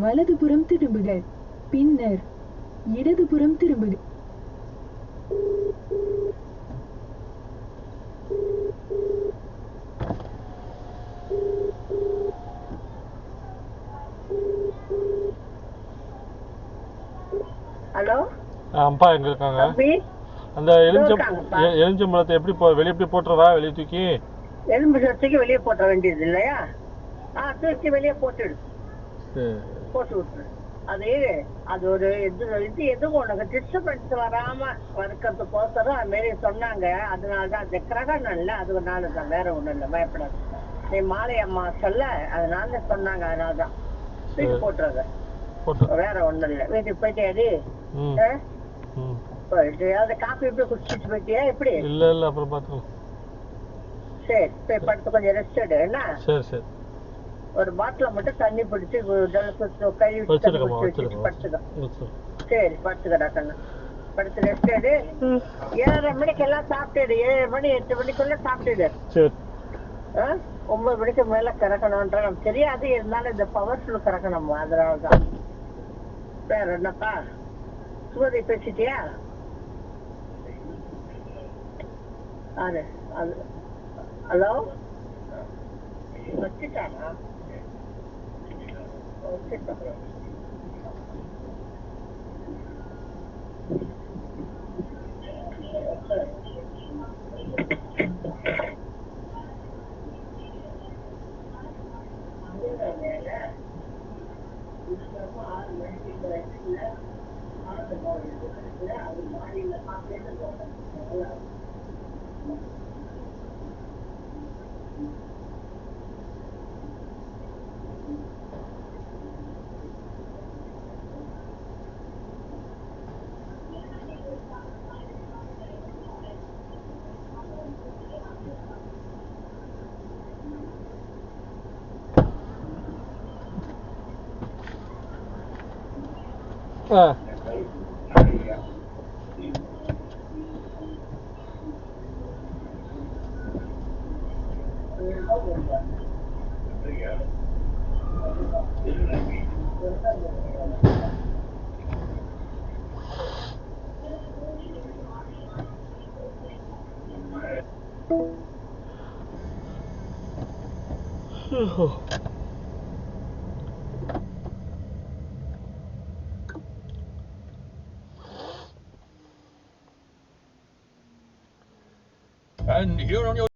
வலதுபுறம் திரும்புக. பின்னர் இடதுபுறம் திரும்புக. ஹலோ அப்பா எங்க இருக்காங்க? தம்பி, அந்த இருக்காங்கப்பா. எலுமிச்சம்பழத்தை எப்படி வெளியே எப்படி போட்டுறவா? வெளியே தூக்கி எலும்பு வெளியே போட்ட வேண்டியது இல்லையா? தூக்கி வெளியே போட்டுடு, போட்டு விட்டுரு. அது ஒரு இது எதுவும் உனக்கு டிஸ்டர்பன்ஸ் வராம வறுக்கிறதுக்கோசரம் அது மாரி சொன்னாங்க. அதனாலதான் அந்த கிரகணம் இல்லை, அதனாலதான், வேற ஒண்ணும் இல்லை, பயப்படாது. நீ மாலை அம்மா சொல்ல அதனால சொன்னாங்க, அதனாலதான் தூக்கி போட்டுறத, வேற ஒண்ணும் இல்லை. வீட்டுக்கு போயிட்டேடி? போயிட்டு காப்பி எப்படி குடிச்சிட்டு போயிட்டியா எப்படி? இல்ல இல்ல, அப்புறம் பாத்துக்கலாம். சரி, போய் படுத்து கொஞ்சம் ரெஸ்ட் எடு. என்ன, சரி சரி, ஒரு பாட்டில மட்டும் தண்ணி பிடிச்சி கழுவி படுத்துக்க. சரி, படுத்துக்கடா கண்ணு, படுத்து ரெஸ்ட் எடு. 7:30 மணிக்கு எல்லாம் சாப்பிட்டுடு. 7 மணி 8 மணிக்குள்ள சாப்பிட்டுடு. 9 மணிக்கு மேல கறக்கணும்ன்ற நமக்கு தெரியாது, இருந்தாலும் இந்த பவர்ஃபுல் கறக்கணும், அதனாலதான். வேற என்னப்பா? சுமதி பேசிட்டியா? ஹலோ, வச்சுட்டானா? And here on your